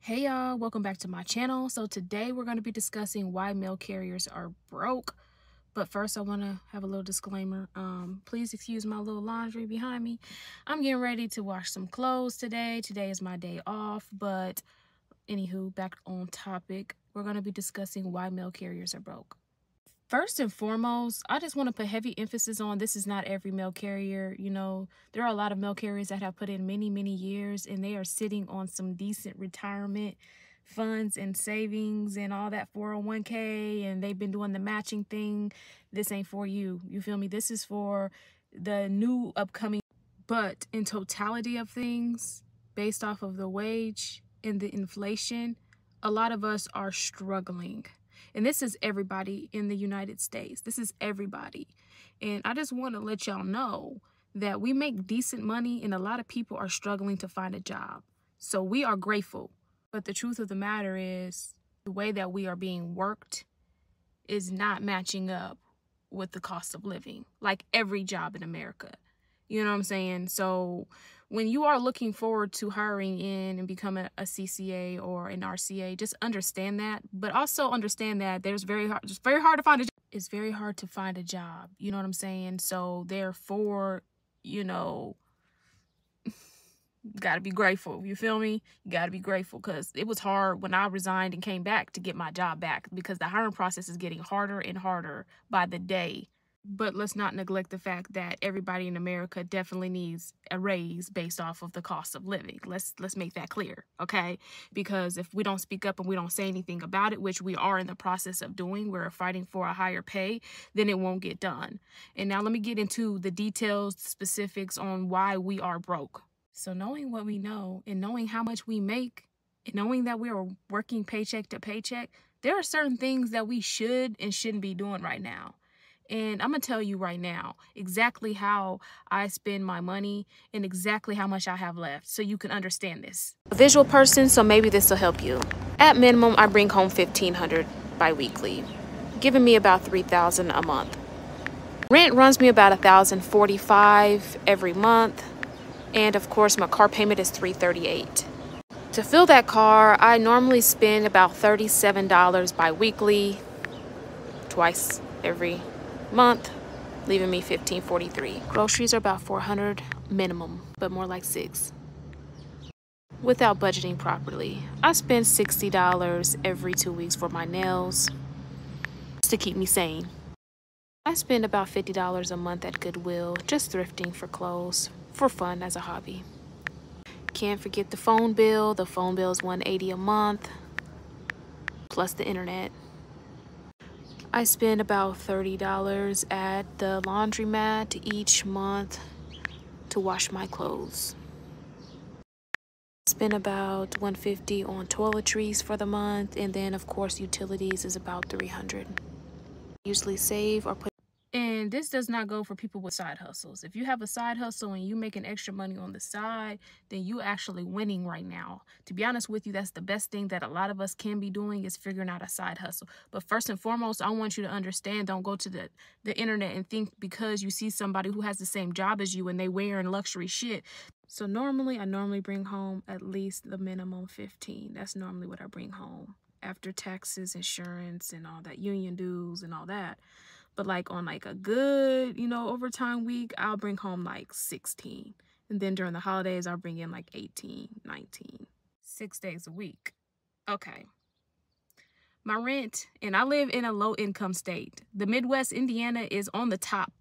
Hey y'all, welcome back to my channel. So today we're going to be discussing why mail carriers are broke. But first I want to have a little disclaimer. Please excuse my little laundry behind me. I'm getting ready to wash some clothes today. Today is my day off, but anywho, back on topic. We're going to be discussing why mail carriers are broke. First and foremost, I just want to put heavy emphasis on this is not every mail carrier. You know, there are a lot of mail carriers that have put in many, many years and they are sitting on some decent retirement funds and savings and all that 401k, and they've been doing the matching thing. This ain't for you. You feel me? This is for the new upcoming. But in totality of things, based off of the wage and the inflation, a lot of us are struggling. And this is everybody in the United States. This is everybody. And I just want to let y'all know that we make decent money and a lot of people are struggling to find a job. So we are grateful. But the truth of the matter is the way that we are being worked is not matching up with the cost of living, like every job in America. You know what I'm saying? So when you are looking forward to hiring in and becoming a CCA or an RCA, just understand that. But also understand that it's very hard to find a job. It's very hard to find a job. You know what I'm saying? So therefore, you know, got to be grateful. You feel me? You got to be grateful, because it was hard when I resigned and came back to get my job back, because the hiring process is getting harder and harder by the day. But let's not neglect the fact that everybody in America definitely needs a raise based off of the cost of living. Let's make that clear, okay? Because if we don't speak up and we don't say anything about it, which we are in the process of doing, we're fighting for a higher pay, then it won't get done. And now let me get into the details, specifics on why we are broke. So knowing what we know and knowing how much we make and knowing that we are working paycheck to paycheck, there are certain things that we should and shouldn't be doing right now. And I'm going to tell you right now exactly how I spend my money and exactly how much I have left so you can understand this. A visual person, so maybe this will help you. At minimum, I bring home $1,500 bi-weekly, giving me about $3,000 a month. Rent runs me about $1,045 every month. And of course, my car payment is $338. To fill that car, I normally spend about $37 bi-weekly, twice every month, leaving me $1,543. Groceries are about $400 minimum, but more like $6. Without budgeting properly, I spend $60 every 2 weeks for my nails, just to keep me sane. I spend about $50 a month at Goodwill, just thrifting for clothes, for fun as a hobby. Can't forget the phone bill. The phone bill is $180 a month, plus the internet. I spend about $30 at the laundromat each month to wash my clothes. I spend about $150 on toiletries for the month, and then of course utilities is about $300. Usually save or put. And this does not go for people with side hustles. If you have a side hustle and you making extra money on the side, then you actually winning right now. To be honest with you, that's the best thing that a lot of us can be doing, is figuring out a side hustle. But first and foremost, I want you to understand, don't go to the internet and think because you see somebody who has the same job as you and they wearing luxury shit. So I normally bring home at least the minimum 15. That's normally what I bring home after taxes, insurance, and all that, union dues and all that. But like on like a good, overtime week, I'll bring home like 16. And then during the holidays, I'll bring in like 18, 19, 6 days a week. Okay. My rent, and I live in a low income state. The Midwest, Indiana is on the top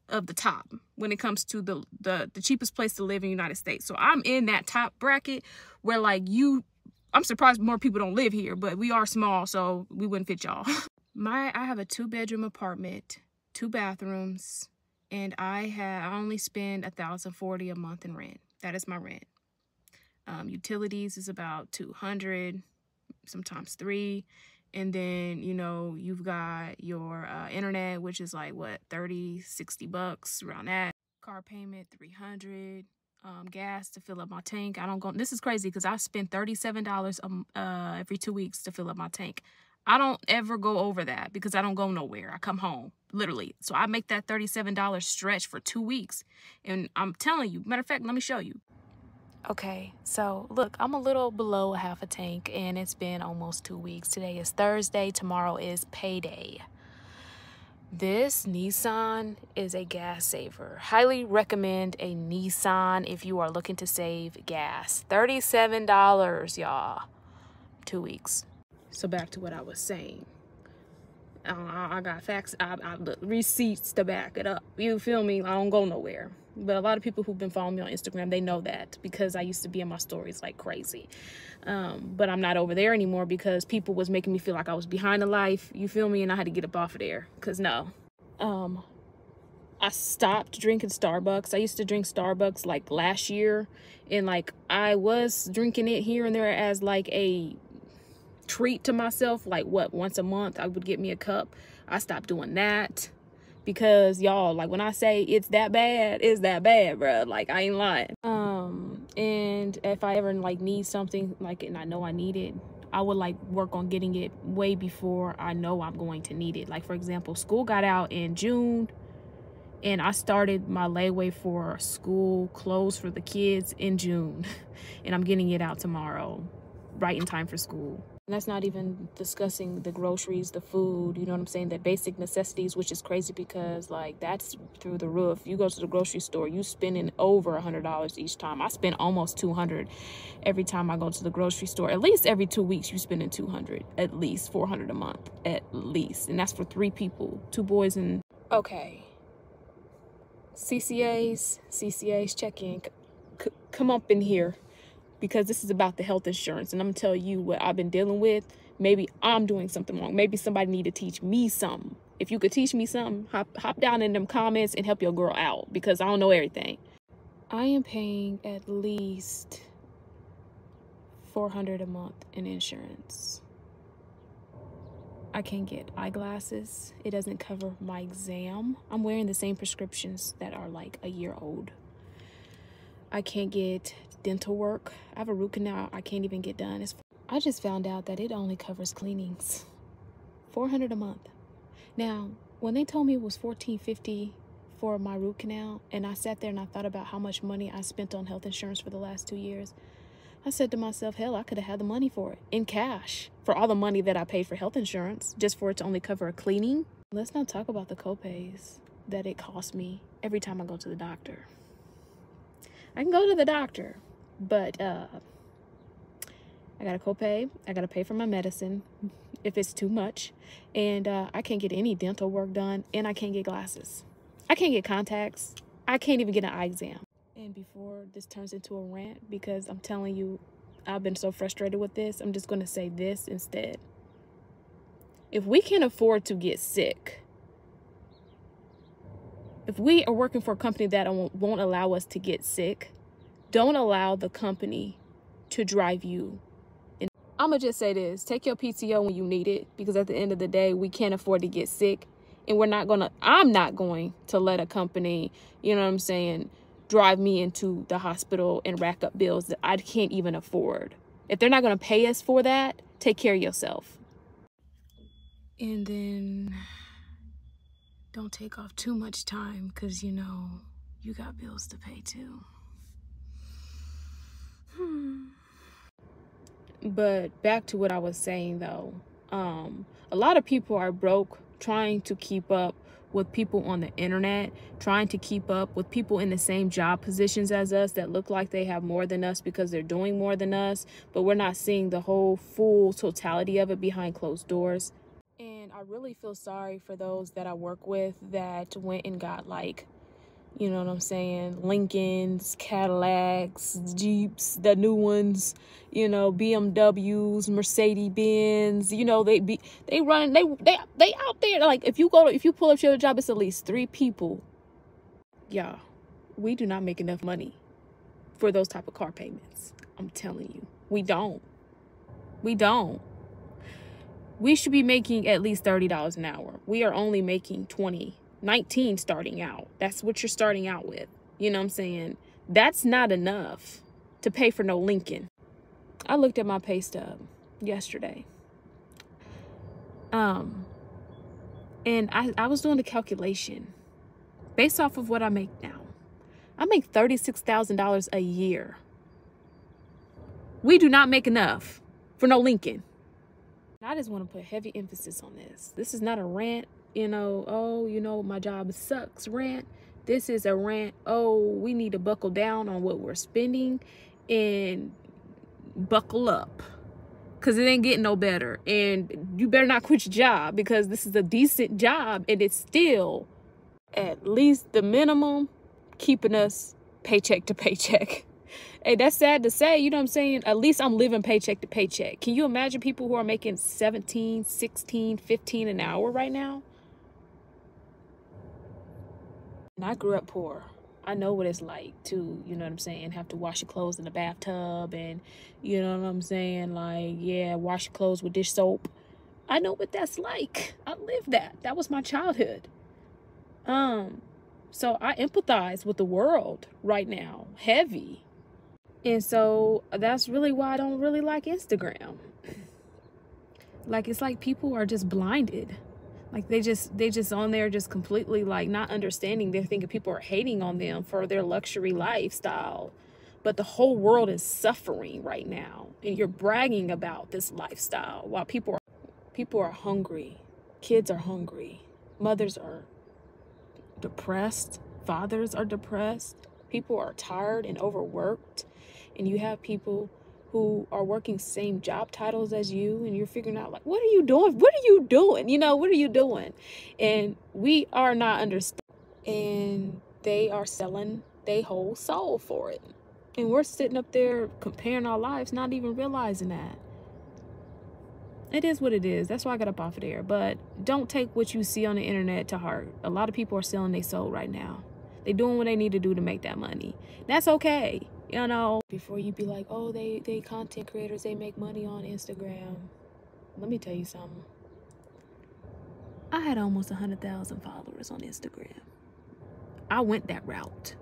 of the top when it comes to the cheapest place to live in the United States. So I'm in that top bracket where I'm surprised more people don't live here, but we are small, so we wouldn't fit y'all. I have a 2-bedroom apartment, 2 bathrooms, and I only spend $1,040 a month in rent. That is my rent. Utilities is about $200, sometimes $300, and then you've got your internet, which is like what, $30-$60 around that. Car payment $300. Gas to fill up my tank. This is crazy because I spend $37 every 2 weeks to fill up my tank. I don't ever go over that because I don't go nowhere. I come home, literally. So I make that $37 stretch for 2 weeks. And I'm telling you, matter of fact, let me show you. Okay, so look, I'm a little below half a tank and it's been almost 2 weeks. Today is Thursday, tomorrow is payday. This Nissan is a gas saver. Highly recommend a Nissan if you are looking to save gas. $37, y'all. 2 weeks. So back to what I was saying. I got facts, receipts to back it up. You feel me? I don't go nowhere. But a lot of people who've been following me on Instagram, they know that because I used to be in my stories like crazy. But I'm not over there anymore because people was making me feel like I was behind the life. You feel me? And I had to get up off of there because no. I stopped drinking Starbucks. I used to drink Starbucks like last year. And like I was drinking it here and there as like a treat to myself, like what, once a month I would get me a cup. I stopped doing that because y'all, like when I say it's that bad, it's that bad, bro. Like I ain't lying. And if I ever like need something like, and I know I need it, I would like work on getting it way before I know I'm going to need it. Like for example, school got out in June and I started my layaway for school clothes for the kids in June and I'm getting it out tomorrow, right in time for school. And that's not even discussing the groceries, the food, you know what I'm saying, the basic necessities, which is crazy because like that's through the roof. You go to the grocery store, you spending over $100 each time. I spend almost $200 every time I go to the grocery store. At least every 2 weeks you spending $200, at least $400 a month, at least. And that's for 3 people, 2 boys and okay. CCAs check in, come up in here. Because this is about the health insurance and I'm gonna tell you what I've been dealing with. Maybe I'm doing something wrong. Maybe somebody need to teach me something. If you could teach me something, hop down in them comments and help your girl out because I don't know everything. I am paying at least $400 a month in insurance. I can't get eyeglasses. It doesn't cover my exam. I'm wearing the same prescriptions that are like a year old. I can't get dental work. I have a root canal I can't even get done. I just found out that it only covers cleanings. $400 a month. Now, when they told me it was $14.50 for my root canal, and I sat there and I thought about how much money I spent on health insurance for the last 2 years, I said to myself, hell, I could have had the money for it in cash for all the money that I paid for health insurance just for it to only cover a cleaning. Let's not talk about the copays that it costs me every time I go to the doctor. I can go to the doctor, but I got a copay. I got to pay for my medicine if it's too much. And I can't get any dental work done. And I can't get glasses. I can't get contacts. I can't even get an eye exam. And before this turns into a rant, because I'm telling you, I've been so frustrated with this, I'm just going to say this instead. If we can afford to get sick, if we are working for a company that won't allow us to get sick, don't allow the company to drive you. I'm going to just say this. Take your PTO when you need it, because at the end of the day, we can't afford to get sick. And I'm not going to let a company, you know what I'm saying, drive me into the hospital and rack up bills that I can't even afford. If they're not going to pay us for that, take care of yourself. And then don't take off too much time because, you know, you got bills to pay too. But back to what I was saying, though. A lot of people are broke trying to keep up with people on the internet, trying to keep up with people in the same job positions as us that look like they have more than us because they're doing more than us, but we're not seeing the whole full totality of it behind closed doors. And I really feel sorry for those that I work with that went and got, like, you know what I'm saying, Lincolns, Cadillacs, Jeeps, the new ones, you know, BMWs, Mercedes-Benz, you know, they out there. Like, if you pull up to your job, it's at least 3 people. Yeah, we do not make enough money for those type of car payments. I'm telling you, we don't. We should be making at least $30 an hour. We are only making 19 starting out. That's what you're starting out with. You know what I'm saying? That's not enough to pay for no Lincoln. I looked at my pay stub yesterday. And I was doing the calculation based off of what I make now. I make $36,000 a year. We do not make enough for no Lincoln. I just want to put heavy emphasis on this. This is not a rant, oh, my job sucks rant. This is a rant, oh, we need to buckle down on what we're spending and buckle up, because it ain't getting no better. And you better not quit your job, because this is a decent job and it's still at least the minimum keeping us paycheck to paycheck. Hey, that's sad to say, you know what I'm saying? At least I'm living paycheck to paycheck. Can you imagine people who are making 17, 16, 15 an hour right now? And I grew up poor. I know what it's like to, you know what I'm saying, have to wash your clothes in the bathtub and, you know what I'm saying, like, yeah, wash your clothes with dish soap. I know what that's like. I lived that. That was my childhood. So I empathize with the world right now, heavy. And so that's really why I don't really like Instagram. Like, it's like people are just blinded. Like they just on there just completely like not understanding. They're thinking people are hating on them for their luxury lifestyle. But the whole world is suffering right now. And you're bragging about this lifestyle while people are hungry. Kids are hungry. Mothers are depressed. Fathers are depressed. People are tired and overworked. And you have people who are working same job titles as you, and you're figuring out, like, what are you doing? What are you doing? You know, what are you doing? And we are not understanding. And they are selling their whole soul for it. And we're sitting up there comparing our lives, not even realizing that. It is what it is. That's why I got up off of there. But don't take what you see on the internet to heart. A lot of people are selling their soul right now. They're doing what they need to do to make that money. That's okay. You know, before you be like, oh, they content creators, they make money on Instagram. Let me tell you something. I had almost 100,000 followers on Instagram. I went that route.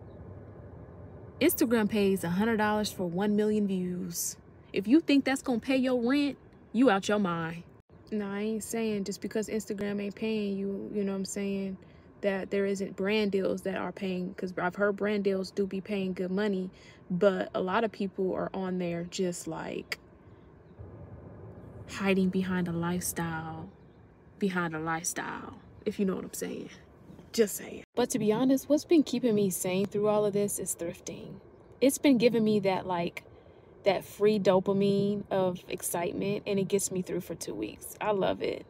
Instagram pays $100 for 1 million views. If you think that's gonna pay your rent, you out your mind. No, I ain't saying just because Instagram ain't paying you, you know what I'm saying, that there isn't brand deals that are paying, because I've heard brand deals do be paying good money, but a lot of people are on there just like hiding behind a lifestyle, if you know what I'm saying. Just saying. But to be honest, what's been keeping me sane through all of this is thrifting. It's been giving me that free dopamine of excitement, and it gets me through for 2 weeks. I love it.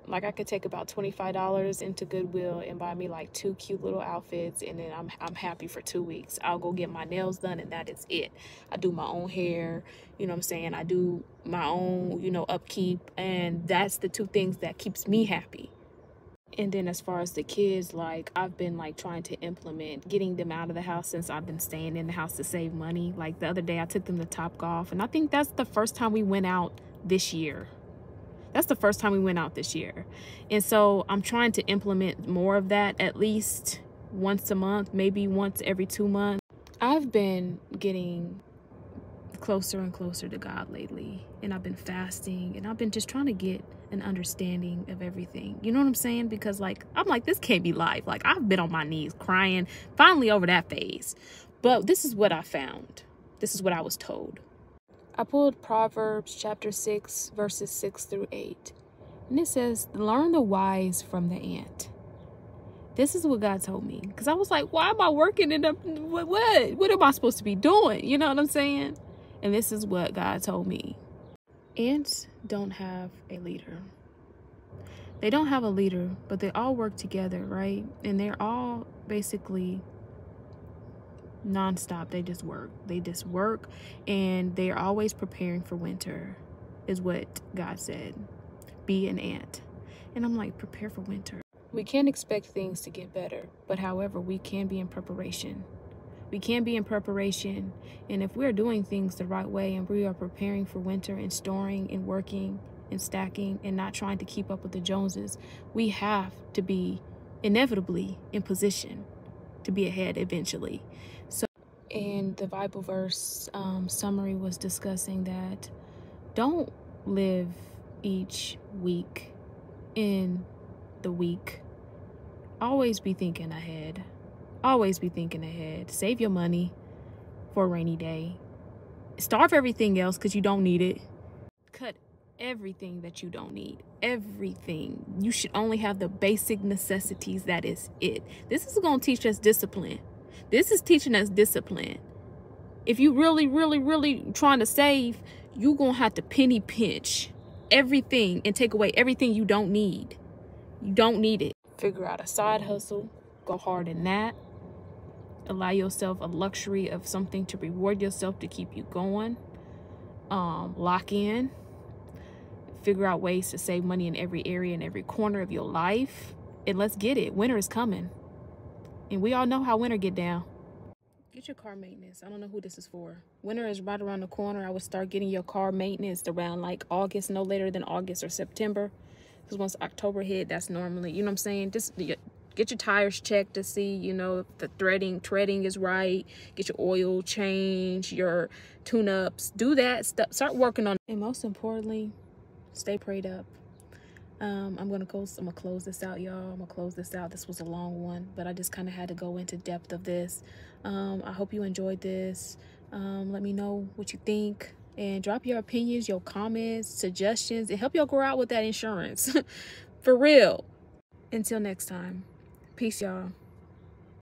Like, I could take about $25 into Goodwill and buy me like 2 cute little outfits, and then I'm happy for 2 weeks. I'll go get my nails done, and that is it. I do my own hair, you know what I'm saying? I do my own, upkeep, and that's the 2 things that keeps me happy. And then as far as the kids, like, I've been like trying to implement getting them out of the house since I've been staying in the house to save money. Like, the other day I took them to Topgolf, and I think that's the first time we went out this year. That's the first time we went out this year. And so I'm trying to implement more of that, at least once a month, maybe once every 2 months. I've been getting closer and closer to God lately, and I've been fasting, and I've been just trying to get an understanding of everything. You know what I'm saying? Because I'm like, this can't be life. Like, I've been on my knees crying, finally over that phase. But this is what I found. This is what I was told. I pulled Proverbs chapter 6, verses 6 through 8. And it says, learn the wise from the ant. This is what God told me. Because I was like, why am I working in what am I supposed to be doing? You know what I'm saying? And this is what God told me. Ants don't have a leader. They don't have a leader, but they all work together, right? And they're all basically nonstop. They just work, and they're always preparing for winter, is what God said. Be an ant. And I'm like, prepare for winter. We can't expect things to get better, but however, we can be in preparation. We can be in preparation, and if we're doing things the right way and we are preparing for winter and storing and working and stacking and not trying to keep up with the Joneses, we have to be inevitably in position to be ahead eventually. So, and the Bible verse summary was discussing that don't live each week in the week. Always be thinking ahead. Always be thinking ahead. Save your money for a rainy day. Starve everything else because you don't need it. Cut everything that you don't need. Everything. You should only have the basic necessities. That is it. This is going to teach us discipline. This is teaching us discipline. If you really trying to save, you're going to have to penny pinch everything and take away everything you don't need. You don't need it. Figure out a side hustle. Go hard in that. Allow yourself a luxury of something to reward yourself to keep you going. Lock in. Figure out ways to save money in every area, in every corner of your life. And let's get it. Winter is coming. And we all know how winter get down. Get your car maintenance. I don't know who this is for. Winter is right around the corner. I would start getting your car maintenance around like August, no later than August or September. Because once October hit, that's normally, you know what I'm saying? Just get your tires checked to see, you know, if the treading is right. Get your oil change, your tune-ups. Do that stuff. Start working on it. And most importantly, stay prayed up. I'm gonna close this out, y'all. I'm gonna close this out. This was a long one, but I just kind of had to go into depth of this. I hope you enjoyed this. Let me know what you think, and drop your opinions, your comments, suggestions, and help y'all grow out with that insurance. For real. Until next time, peace, y'all.